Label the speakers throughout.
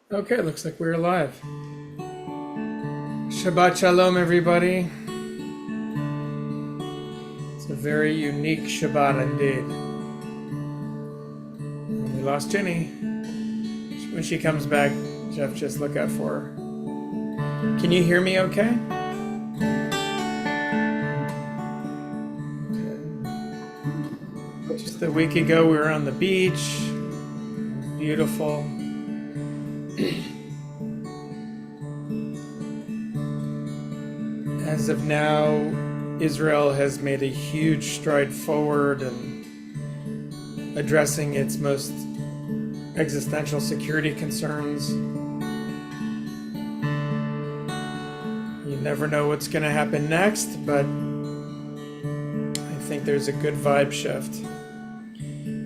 Speaker 1: Okay, looks like we're live. Shabbat Shalom, everybody. It's a very unique Shabbat indeed. We lost Jenny. When she comes back, Jeff, just look out for her. Can you hear me okay? Just a week ago, we were on the beach. Beautiful. As of now, Israel has made a huge stride forward in addressing its most existential security concerns. You never know what's going to happen next, but I think there's a good vibe shift.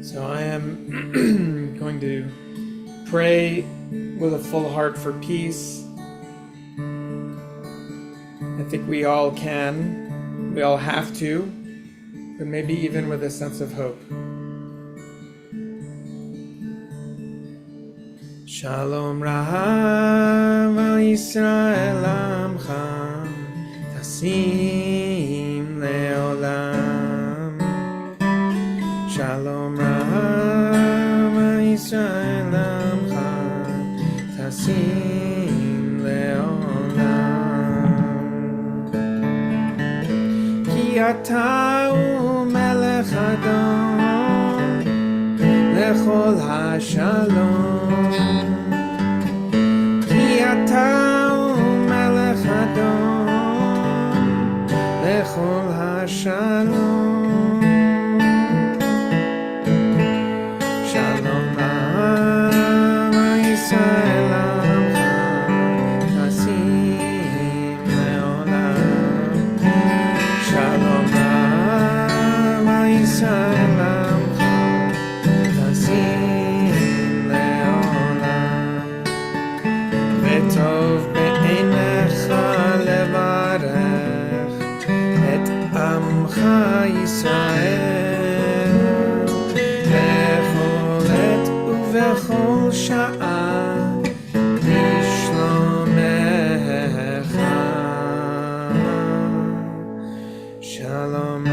Speaker 1: So I am going to pray with a full heart for peace. I think we all can, we all have to, but maybe even with a sense of hope. Shalom Rahav al Yisrael Amcha Tasim Leolam. Shalom Rahav al Yisrael Amcha Tasim Leolam. אתה הוא מלך אדום לכל השלום כי אתה הוא מלך אדום לכל השלום שלום לעם ישראל עמך תשים לעולם שלום Shalom, Tasim Leolam, V'tov be'einecha levarech et Amcha Yisrael, Bechol עת ובכל שעה לשלומך. Shalom.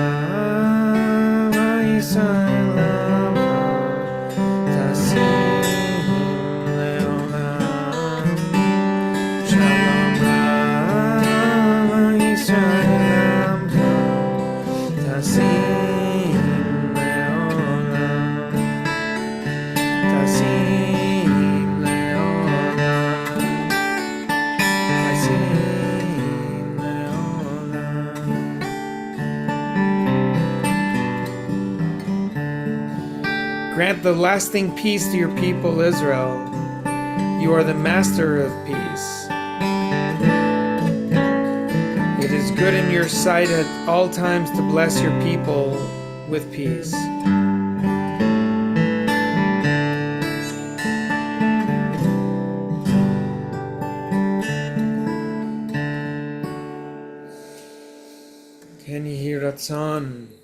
Speaker 1: Grant the lasting peace to your people, Israel. You are the master of peace. It is good in your sight at all times to bless your people with peace. Can you hear Katzan?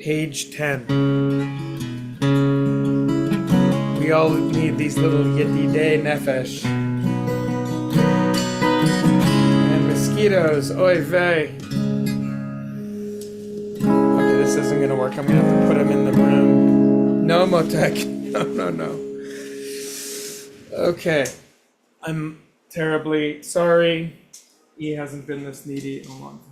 Speaker 1: Page 10. We all need these little yedidei nefesh. And mosquitoes, oy vey. Okay, this isn't going to work. I'm going to have to put them in the room. No, Motek. No. Okay. I'm terribly sorry. He hasn't been this needy in a long time.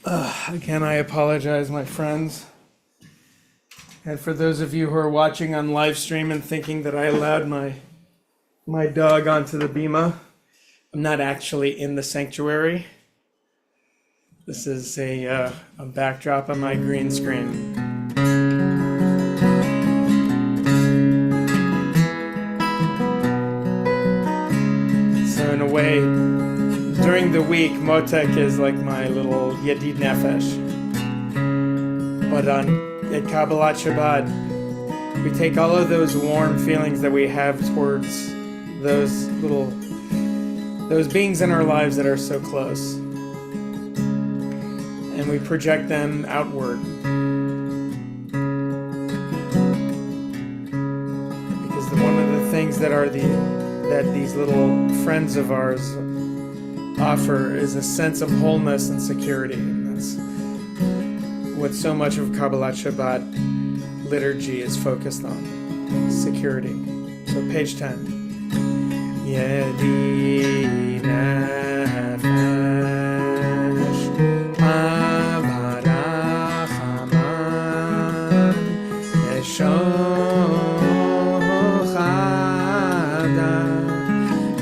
Speaker 1: Again, I apologize, my friends. And for those of you who are watching on live stream and thinking that I allowed my dog onto the bima, I'm not actually in the sanctuary. This is a backdrop on my green screen. So in a way, during the week, Motek is like my little Yedid Nefesh. But at Kabbalat Shabbat, we take all of those warm feelings that we have towards those beings in our lives that are so close, and we project them outward. Because one of the things that these little friends of ours offer is a sense of wholeness and security, and that's what so much of Kabbalat Shabbat liturgy is focused on: security. So page 10. Yedi nefesh avarachaman yeshochada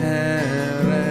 Speaker 1: eretzona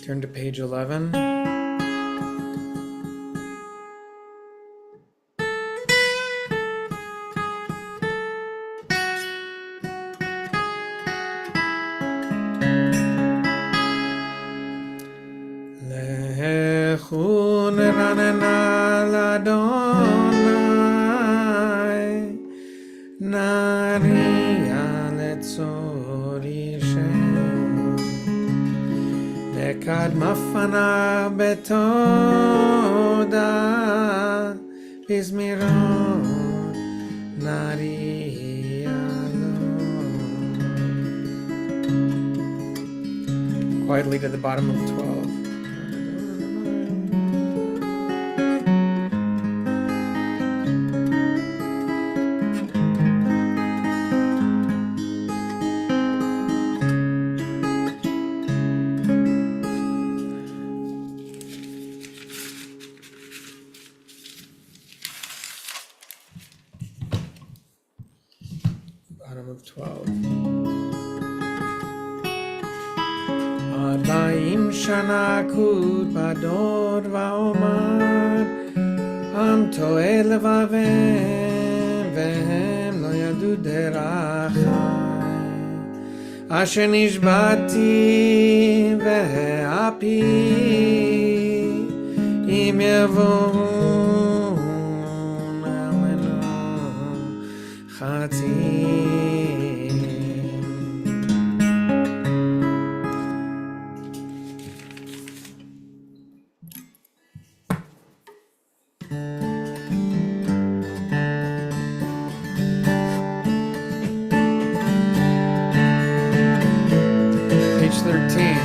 Speaker 1: Turn to page 11. Lechu neranena l'Adonai, nariya letzor Yishem, nekad mafana betoda, bizmiron nariya lo. Quietly to the bottom of 12. Bottom of 12. Arba'im shana kud bador va'omar am to'eh levavem vehem lo yadu derachai asher nishbati ve'api im yavon amenu chatzim. Page 13.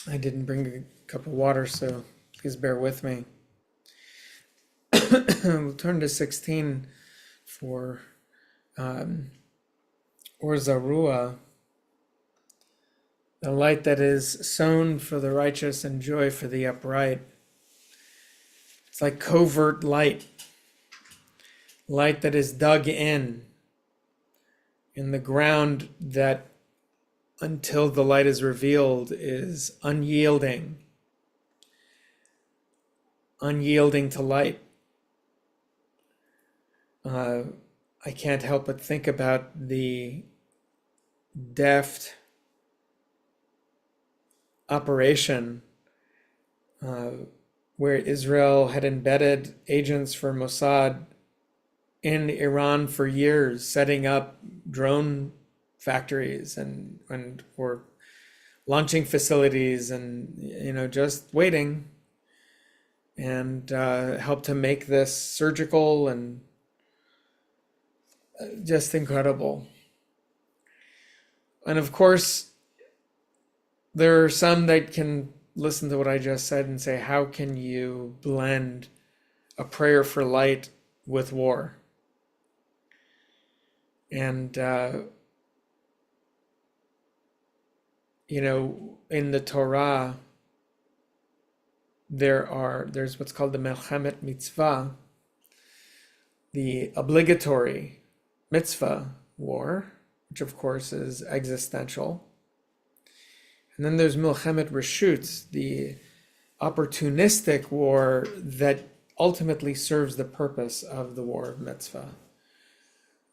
Speaker 1: I didn't bring a cup of water, so please bear with me. We'll turn to 16 for Or Zarua, the light that is sown for the righteous and joy for the upright. It's like covert light that is dug in the ground that until the light is revealed is unyielding to light. I can't help but think about the deft operation where Israel had embedded agents for Mossad in Iran for years, setting up drone factories and or launching facilities, and just waiting, and helped to make this surgical and just incredible. And of course, there are some that can listen to what I just said and say, how can you blend a prayer for light with war? And, in the Torah, there's what's called the Melchemet Mitzvah, the obligatory mitzvah war, which of course is existential. And then there's Melchemet Reshut, the opportunistic war that ultimately serves the purpose of the war of mitzvah.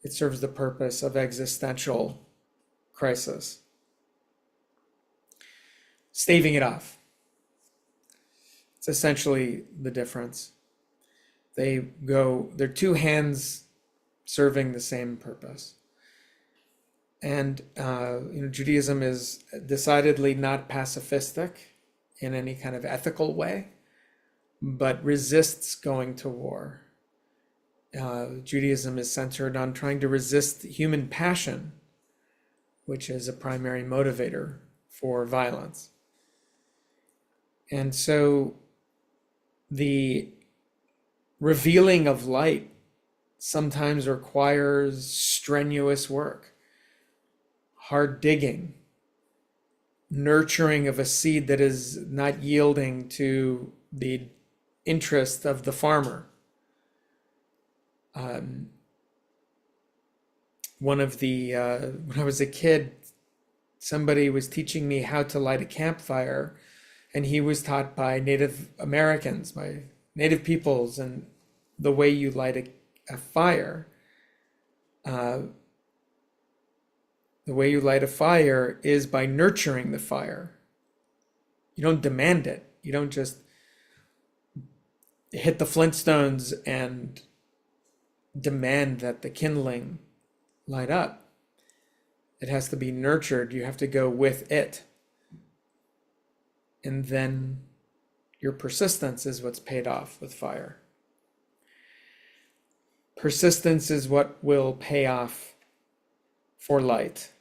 Speaker 1: It serves the purpose of existential crisis. Staving it off. It's essentially the difference. They're two hands serving the same purpose. And Judaism is decidedly not pacifistic in any kind of ethical way, but resists going to war. Judaism is centered on trying to resist human passion, which is a primary motivator for violence. And so the revealing of light sometimes requires strenuous work, hard digging, nurturing of a seed that is not yielding to the interest of the farmer. When I was a kid, somebody was teaching me how to light a campfire, and he was taught by Native Americans, by Native peoples, and the way you light a fire. The way you light a fire is by nurturing the fire. You don't demand it. You don't just hit the Flintstones and demand that the kindling light up. It has to be nurtured. You have to go with it. And then your persistence is what's paid off with fire. Persistence is what will pay off for light.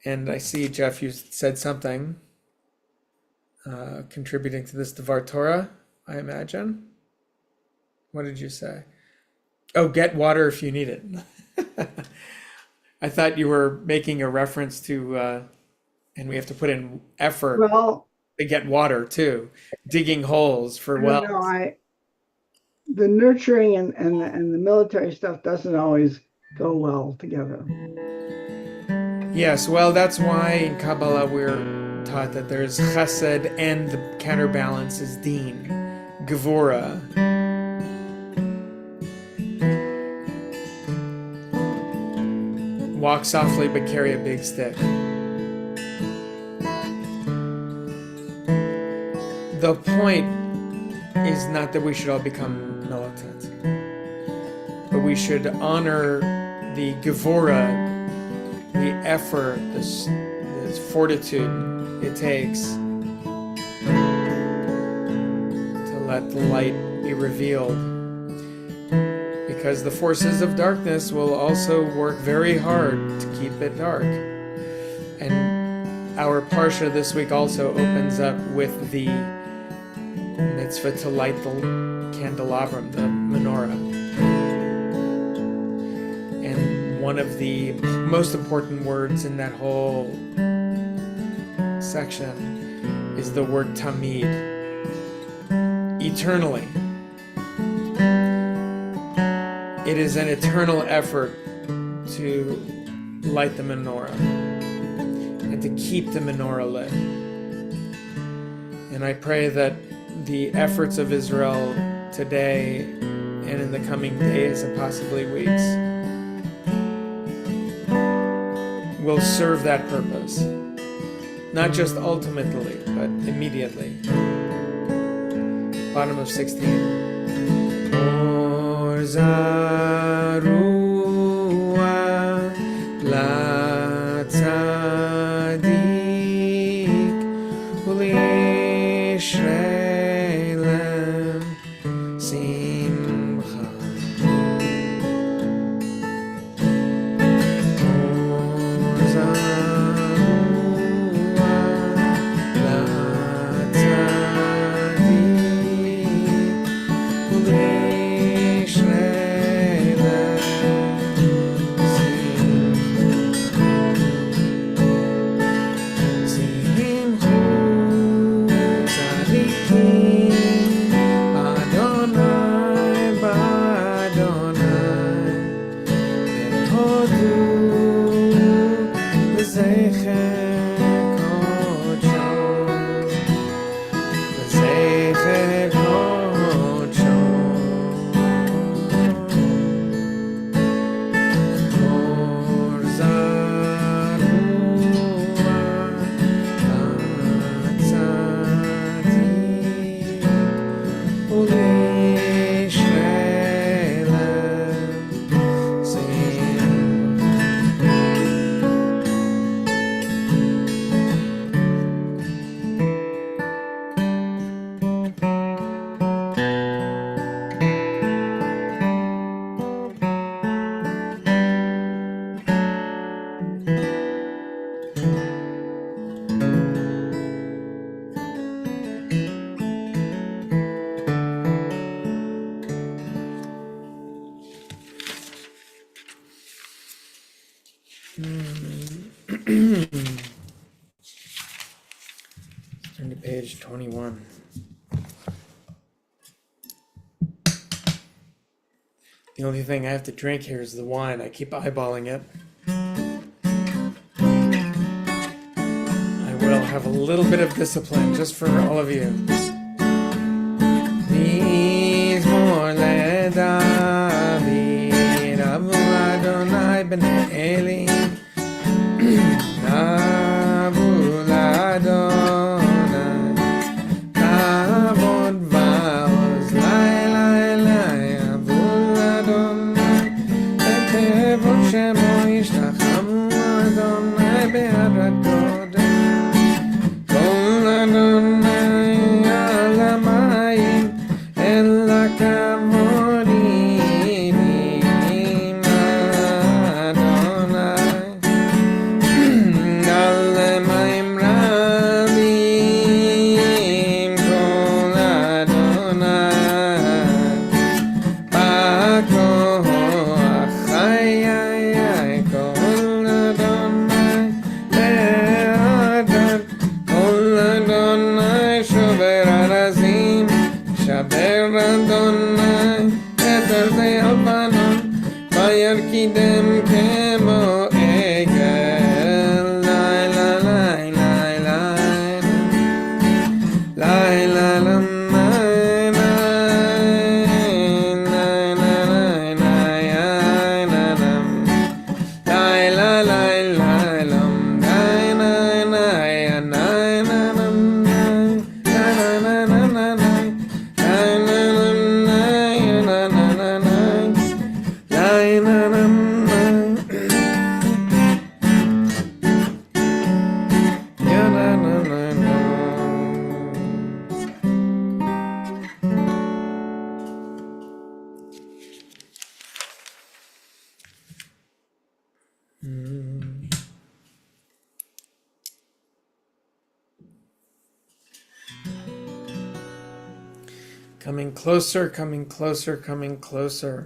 Speaker 1: And I see, Jeff, you said something contributing to this Devar Torah, I imagine. What did you say? Oh, get water if you need it. I thought you were making a reference to, and we have to put in effort to get water too, digging holes for wells.
Speaker 2: The nurturing and the military stuff doesn't always go well together.
Speaker 1: Yes, well, that's why in Kabbalah we're taught that there's chesed and the counterbalance is din, gevura. Walk softly but carry a big stick. The point is not that we should all become militant, but we should honor the gevura, the effort, this fortitude it takes to let the light be revealed. because the forces of darkness will also work very hard to keep it dark. And our Parsha this week also opens up with the mitzvah to light the candelabrum, the menorah. And one of the most important words in that whole section is the word tamid, eternally. It is an eternal effort to light the menorah and to keep the menorah lit. And I pray that the efforts of Israel today and in the coming days and possibly weeks will serve that purpose. Not just ultimately, but immediately. Bottom of 16. Zarua la tzadik u'lishrelem simcha. Zarua la tzadik Turn to page 21. The only thing I have to drink here is the wine. I keep eyeballing it. I will have a little bit of discipline just for all of you. Mizmor leDavid, Avu Adonai b'nei Eli, Avu Adonai, Kavod va'oz, Lai Lai Lai, Avu Adonai, Etevot Shemo yishtachamu Adonai be'arat Kodesh, Kol Adonai al hamayim el hakavodim Adonai al hamayim rabim Kol Adonai ba'koach hayai Kol Adonai be'adat Kol Adonai shover arazim shaber Adonai et arzei albanon vayarkidem kemo egel lai la lai lai lai lai la la lai lai lai lai lai lai la lai lai lam lai lai lai lai lai lam lai lai lai lai lai lai lai lai lai lai lai Coming closer, coming closer, coming closer.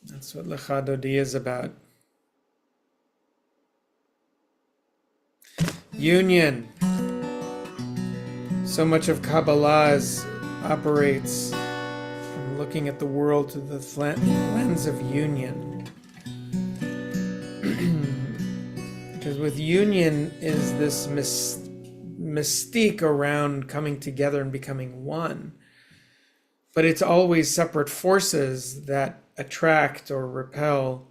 Speaker 1: That's what Lecha Dodi is about. Union. So much of Kabbalah operates from looking at the world through the lens of union. Because with union is this mystique around coming together and becoming one. But it's always separate forces that attract or repel,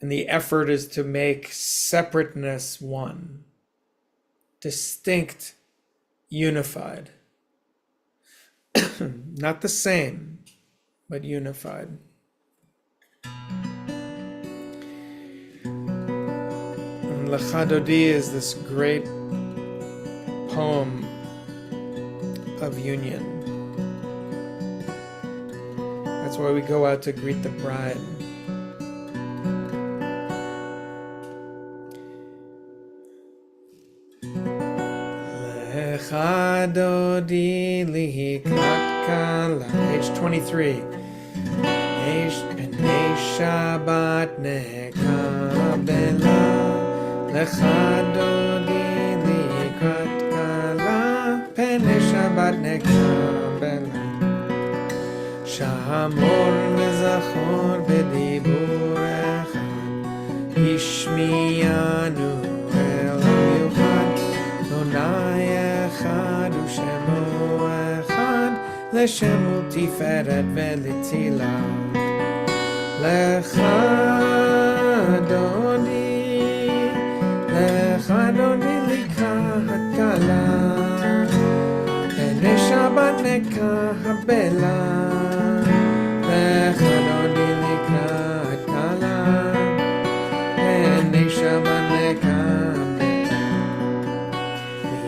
Speaker 1: and the effort is to make separateness one, distinct, unified. Not the same, but unified. And Lecha Dodi is this great poem of union. That's why we go out to greet the bride. Lecha Dodi likrat kala. Page 23. Pnei Shabbat nekabela. Lecha Dodi likrat kala. Pnei Shabbat nekabela. Shamor וזכור בדיבור אחד, השמיענו אל המיוחד, אדוני אחד ושמו אחד, לשם ולתפארת ולתהילה. לך אדוני לקראת כלה, פני שבת נקבלה. לך אדוני לקראת כלה, פני שבת נקבלה.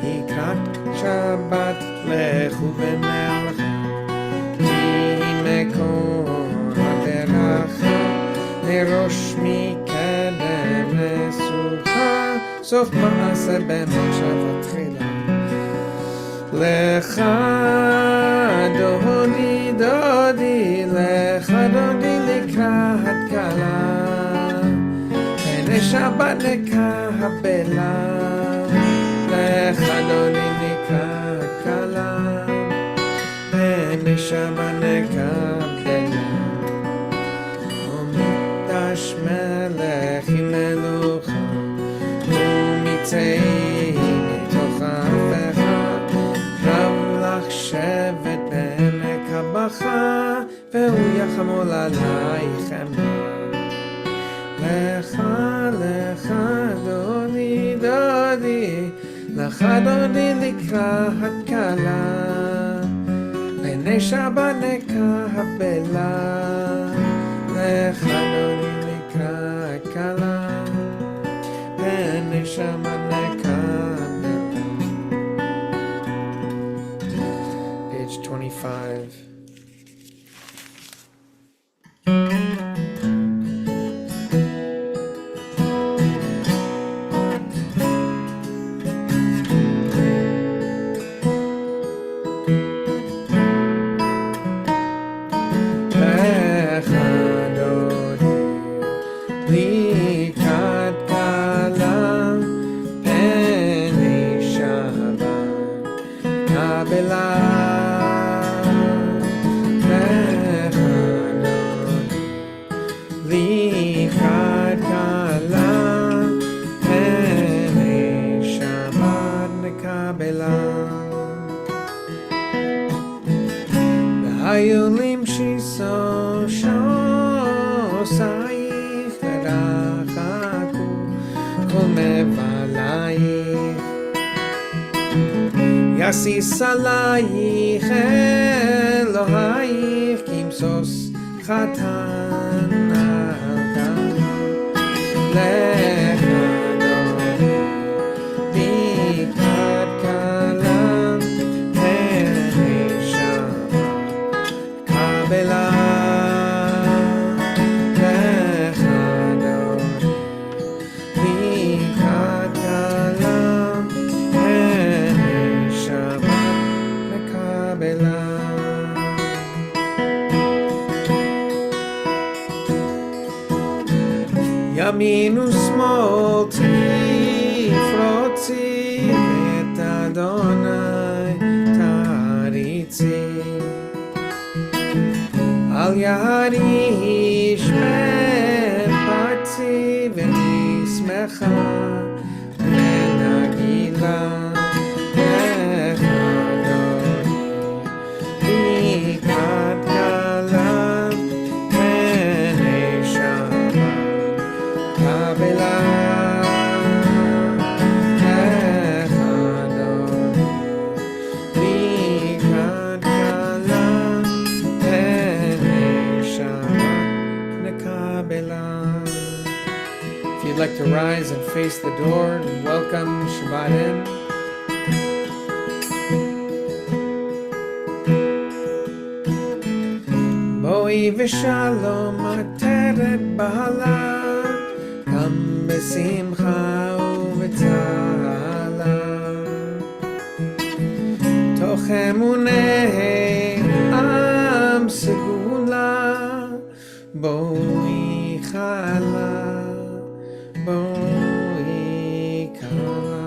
Speaker 1: לקראת שבת לכו ונלכה, כי מקור הברכה, לראש מקדם לסוכה, סוף מעשה במחשבה תחילה. לך אדוני דודי, לך דודי לקראת כלה, פני שבת נקבלה. לך דודי לקראת כלה, פני שבת נקבלה. ומקדש מלך עם מלוכה, ומצא מתוך ההפכה, רב לך שבט בעמק הבכה, והוא יחמול עלייך חמלה. לך דודי דודי, לך דודי לקראת כלה, פני שבת נקבלה. לך דודי לקראת כלה, פני שבת נקבלה. Page 25. לקראת כלה, פני שבת נקבלה. לך אדוני לקראת כלה, פני שבת נקבלה. והיו למשיסו שוסייך, ורחקו כל מבלייך. יסיס עלייך אלוהייך, כמשוש חתן על כלה. לך אדוני לקראת כלה, פני שבת נקבלה. לך אדוני לקראת כלה, פני שבת נקבלה. ימין ושמאל תפרוצי, ואת אדוני תריצי. אל יריש מפרצי, ונשמחה ונגילה. If you'd like to rise and face the door and welcome Shabbat in. Boi v'shalom ateret b'hala, kam b'simcha u'v'tzala. Toch emunei am segula, boi chala, boi kala.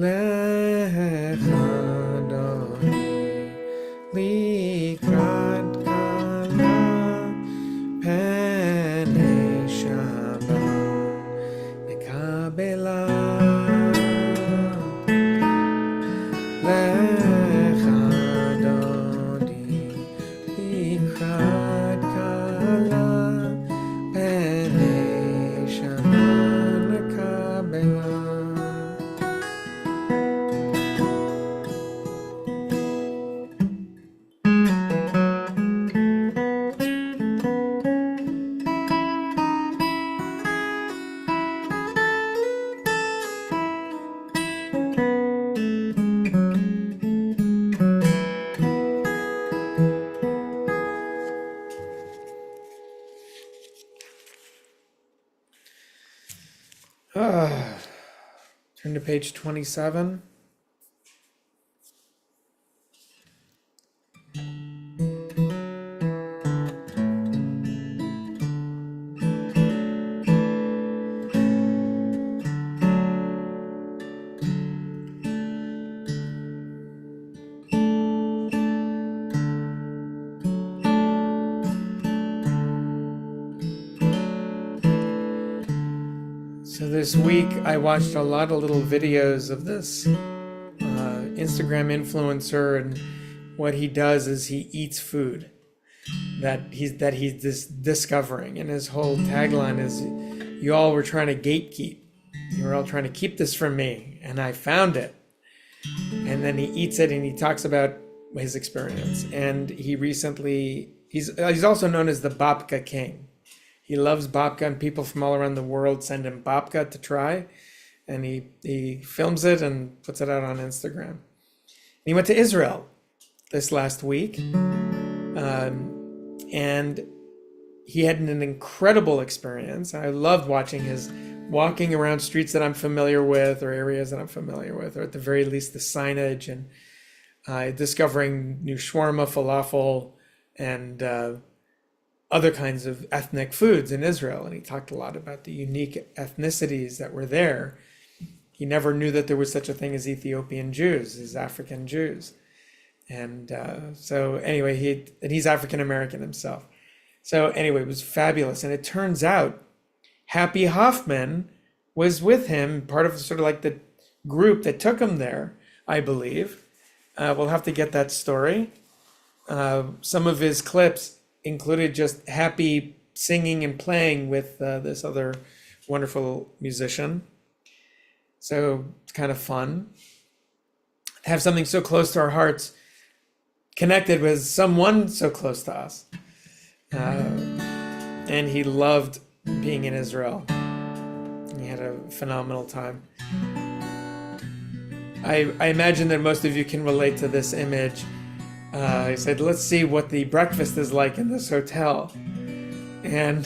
Speaker 1: Lecha Likrat kala penei Shabbat nekabela. Lecha dodi likrat kala penei Shabbat nekabela. Turn to page 27. So this week I watched a lot of little videos of this Instagram influencer, and what he does is he eats food that he's discovering, and his whole tagline is, "You all were trying to gatekeep. You were all trying to keep this from me, and I found it." And then he eats it, and he talks about his experience. And he's also known as the Babka King. He loves babka, and people from all around the world send him babka to try, and he films it and puts it out on Instagram. And he went to Israel this last week, and he had an incredible experience. I loved watching his walking around streets that I'm familiar with, or areas that I'm familiar with, or at the very least the signage, and discovering new shawarma, falafel, and other kinds of ethnic foods in Israel. And he talked a lot about the unique ethnicities that were there. He never knew that there was such a thing as Ethiopian Jews, as African Jews. And so anyway, he's African American himself. So anyway, it was fabulous. And it turns out Happy Hoffman was with him, part of sort of like the group that took him there, I believe. We'll have to get that story. Some of his clips included just Happy singing and playing with this other wonderful musician. So it's kind of fun to have something so close to our hearts connected with someone so close to us. And he loved being in Israel. He had a phenomenal time. I imagine that most of you can relate to this image. He said, "Let's see what the breakfast is like in this hotel." And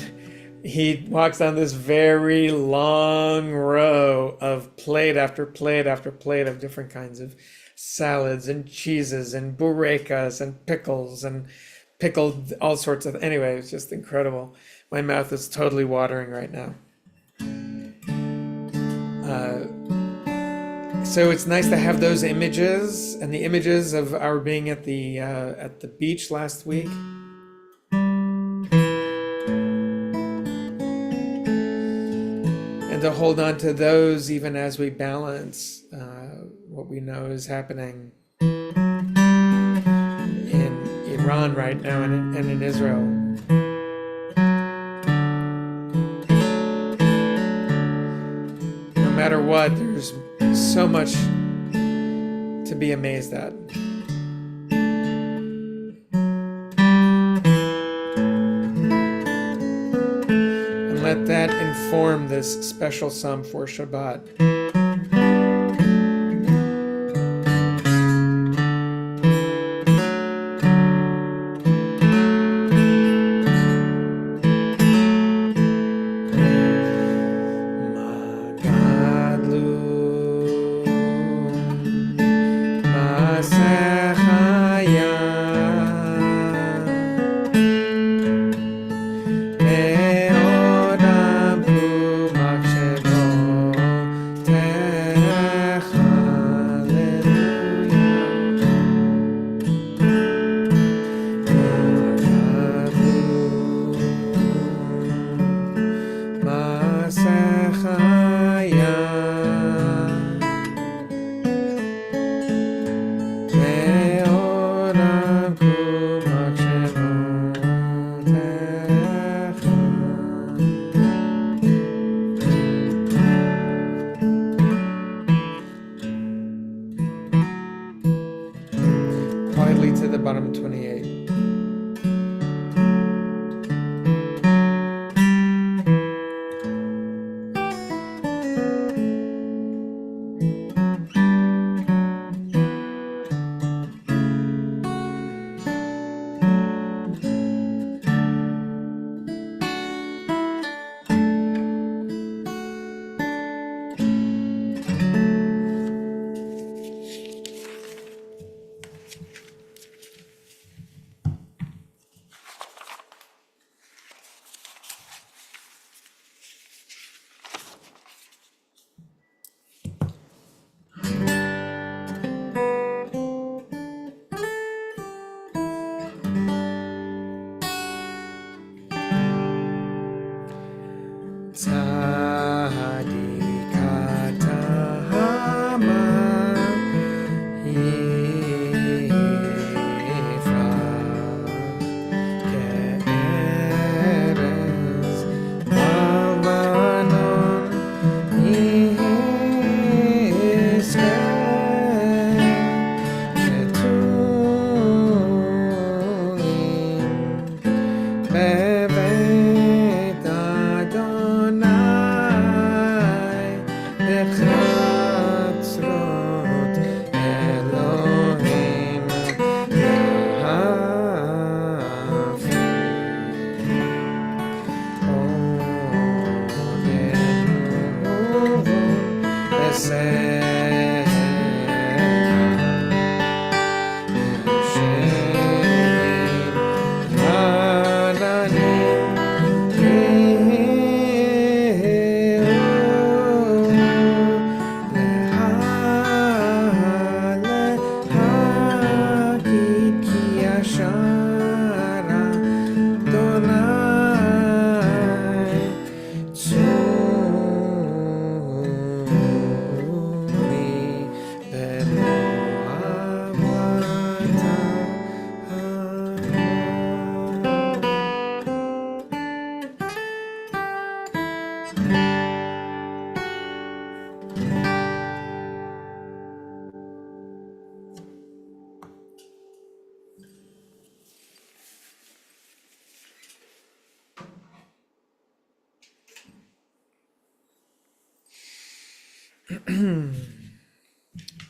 Speaker 1: he walks down this very long row of plate after plate after plate of different kinds of salads and cheeses and burekas and pickles and pickled all sorts of. Anyway, it was just incredible. My mouth is totally watering right now. So it's nice to have those images and the images of our being at the beach last week. And to hold on to those even as we balance what we know is happening in Iran right now and in Israel. No matter what, there's so much to be amazed at. And let that inform this special psalm for Shabbat. Quietly to the bottom of 28.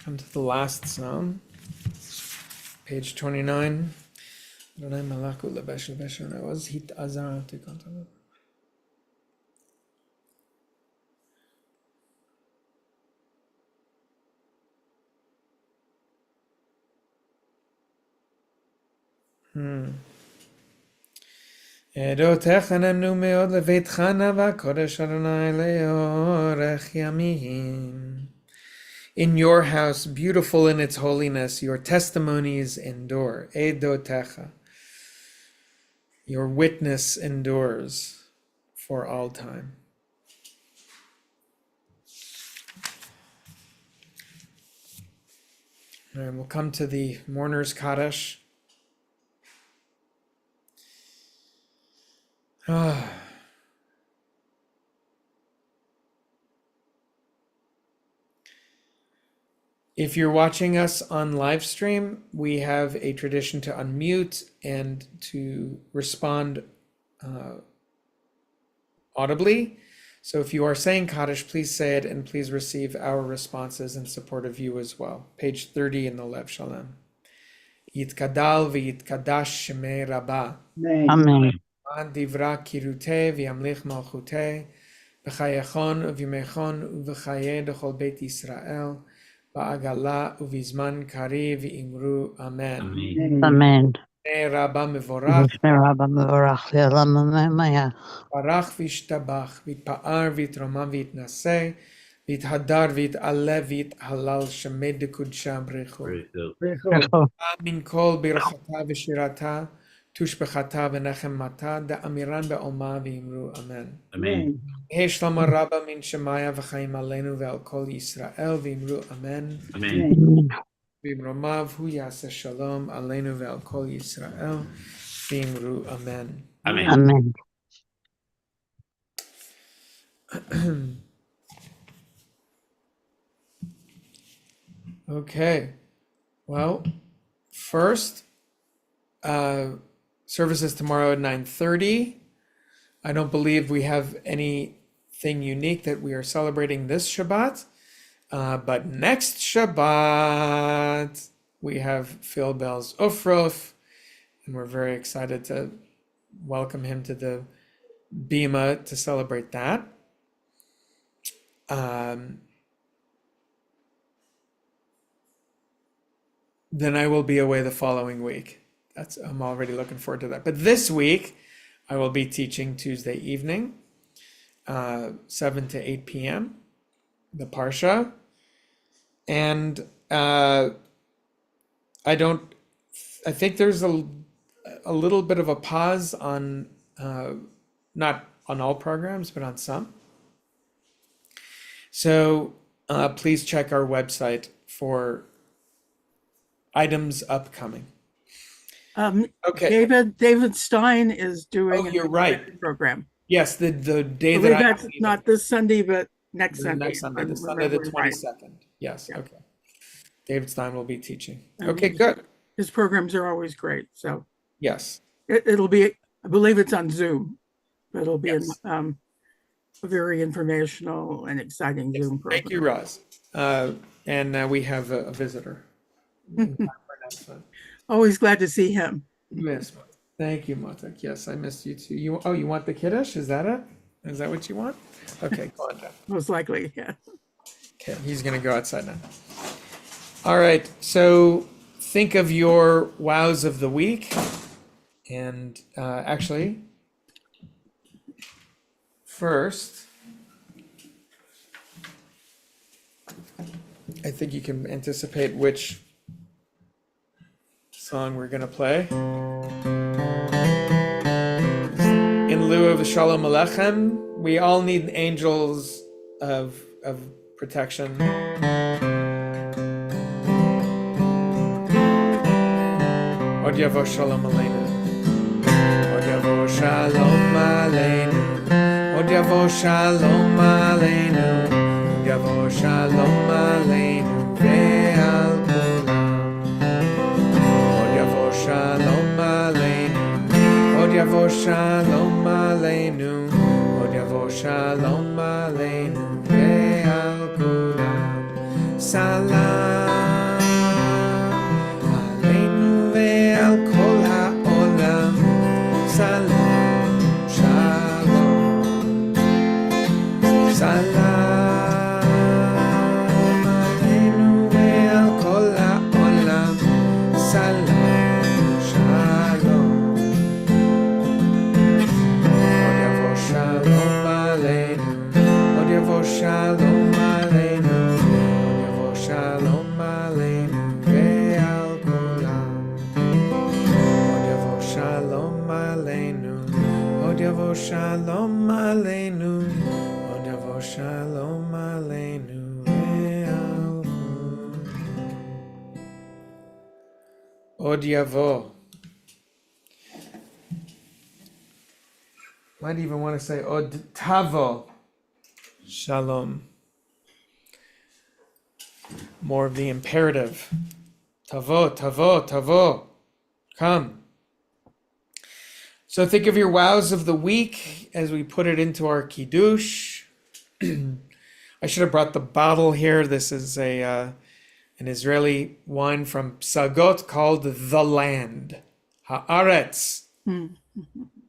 Speaker 1: Come to the last psalm, page 29. עדותיך נאמנו מאוד לביתך נאווה קודש אדוני לאורך ימים. In your house, beautiful in its holiness, your testimonies endure. Edotecha. Your witness endures for all time. All right, we'll come to the mourner's Kaddish. If you're watching us on live stream, we have a tradition to unmute and to respond audibly. So if you are saying Kaddish, please say it and please receive our responses in support of you as well. Page 30 in the Lev Shalom. Yitkadal v'yitkadash shemei Rabba.
Speaker 3: Amen.
Speaker 1: Divra kirute v'yamlich malchute. B'chayechon v'yimechon v'chaye dechol Beit Yisrael. Ba'agala uvizman kari v'imru amen.
Speaker 3: Amen.
Speaker 1: Rabba mevorach.
Speaker 3: Rabba mevorach le'olam amen.
Speaker 1: Barach v'ishtabach v'itpa'ar v'yitromam v'yitnaseh v'yithadar v'yit'aleh v'yithalal shemed dekudshah brechu. Min kol birchata v'shirata tushbechata v'nechemata da'amiran be'oma v'imru amen.
Speaker 4: Amen.
Speaker 1: Shlama Rabba min Shemaya v'chaim aleinu ve'al kol Yisrael v'imru amen.
Speaker 4: Amen.
Speaker 1: V'imromav hu yaseh shalom aleinu ve'al kol Yisrael v'imru amen.
Speaker 4: Amen.
Speaker 3: Amen.
Speaker 1: Okay. Well, first, services tomorrow at 9:30. I don't believe we have anything unique that we are celebrating this Shabbat. But next Shabbat, we have Phil Bell's Ufrof, and we're very excited to welcome him to the Bima to celebrate that. Then I will be away the following week. I'm already looking forward to that. But this week, I will be teaching Tuesday evening, 7 to 8 p.m., the Parsha. And I think there's a little bit of a pause on, not on all programs, but on some. So please check our website for items upcoming.
Speaker 5: Okay. David Stein is doing
Speaker 1: you're right.
Speaker 5: Program.
Speaker 1: Yes, the day
Speaker 5: I
Speaker 1: that
Speaker 5: believe
Speaker 1: I
Speaker 5: that's not this Sunday, but next Sunday.
Speaker 1: next Sunday, the Sunday the 22nd. Yes,
Speaker 5: Yeah.
Speaker 1: okay. David Stein will be teaching.
Speaker 5: And
Speaker 1: Okay, good.
Speaker 5: His programs are always great. So
Speaker 1: Yes.
Speaker 5: it'll be, I believe it's on Zoom, but it'll be
Speaker 1: Yes.
Speaker 5: a very informational and exciting Zoom program.
Speaker 1: Thank you, Roz. And we have a visitor.
Speaker 5: Always glad to see him.
Speaker 1: Yes. Thank you, Matak. Yes, I missed you too. You want the kiddush? Is that it? Is that what you want? Okay, go on, Jeff.
Speaker 5: Most likely, yeah.
Speaker 1: Okay, he's gonna go outside now. All right, so think of your wows of the week, and actually, first, I think you can anticipate which song we're gonna play. In lieu of Shalom Aleichem, we all need angels of protection. Od yavo Shalom Aleinu. Od yavo Shalom Aleinu. Od yavo Shalom Aleinu. Od yavo Shalom Aleinu. Ve'al kulam. Od yavo Shalom Aleinu. Od yavo Shalom Aleinu. Od yavo Shalom Aleinu. Ve'al kulam. Salam Aleinu ve'al kol ha'olam. Salam Shalom. Salam Aleinu ve'al kol ha'olam. Salam Shalom. yavo shalom aleinu, od yavo shalom aleinu ve'alchum. Od yavo. Might even want to say od tavo shalom. More of the imperative. Tavo, tavo, tavo. Come. So think of your wows of the week as we put it into our kiddush. I should have brought the bottle here. This is an Israeli wine from Psagot called the land, haaretz.
Speaker 5: Mm.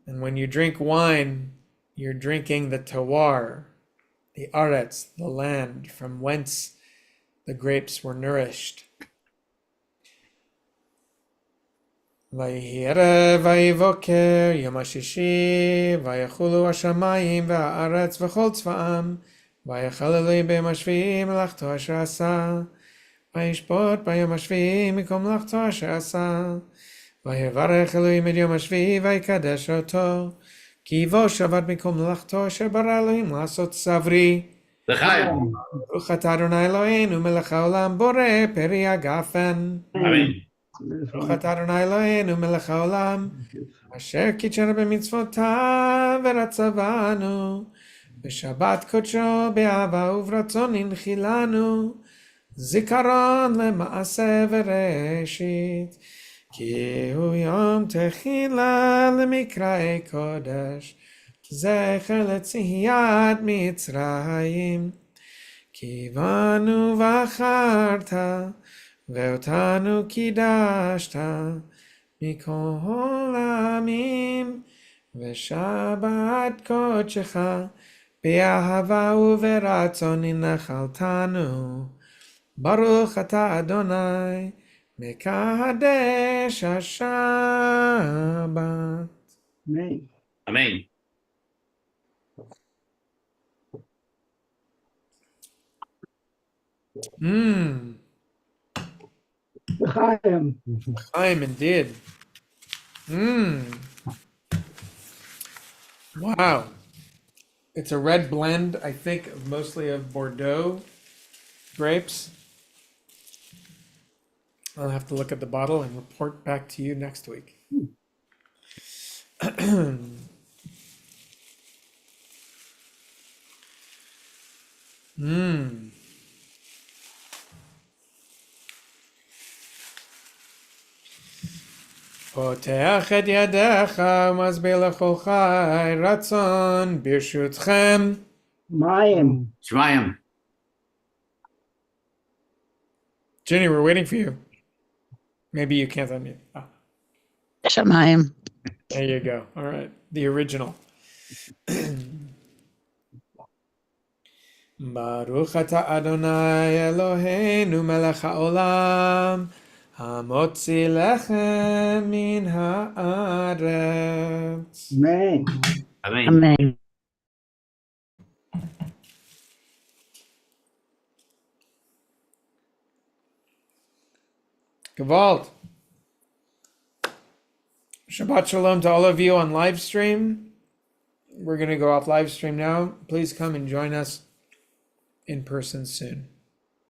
Speaker 1: And when you drink wine, you're drinking the terroir, the aretz, the land from whence the grapes were nourished. ויהי ערב ויהי בוקר יום השישי ויחולו השמיים והארץ וכל צבאם ויחל אלוהים ביום השביעי מלאכתו אשר עשה וישפוט ביום השביעי מכל מלאכתו אשר עשה ויברך אלוהים את יום השביעי ויקדש אותו כי בו שבת מכל מלאכתו אשר ברא אלוהים לעשות צברי.
Speaker 4: לחיים.
Speaker 1: ברוך אתה אדוני אלוהינו מלך העולם בורא פרי הגפן.
Speaker 4: אמן.
Speaker 1: ברוך אתה אדוני אלוהינו מלך העולם אשר קידשנו במצוותיו ורצה בשבת קודשו באהבה וברצון הנחילנו זיכרון למעשה וראשית כי הוא יום תחילה למקראי קודש זכר לציית מצרים כי בנו בחרת ואותנו קידשת מכל העמים ושבת קודשך באהבה וברצון הנחלתנו ברוך אתה אדוני מקדש השבת.
Speaker 2: Amen.
Speaker 4: אמן.
Speaker 2: L'chaim.
Speaker 1: Chaim indeed. Wow. It's a red blend, I think, mostly of Bordeaux grapes. I'll have to look at the bottle and report back to you next week. פותח את ידיך ומסביר לכל חי רצון ברשותכם.
Speaker 2: Mayim.
Speaker 4: שמיים.
Speaker 1: Jenny, we're waiting for you. Maybe you can't unmute. Ah,
Speaker 3: Shamayim.
Speaker 1: there you go. All right. The original. Baruch ata Adonai Eloheinu melech haolam המוציא לחם מן הארץ.
Speaker 2: Amen.
Speaker 4: אמן.
Speaker 3: Amen.
Speaker 1: Gewalt. Shabbat shalom to all of you on live stream. We're going to go off live stream now. Please come and join us in person soon.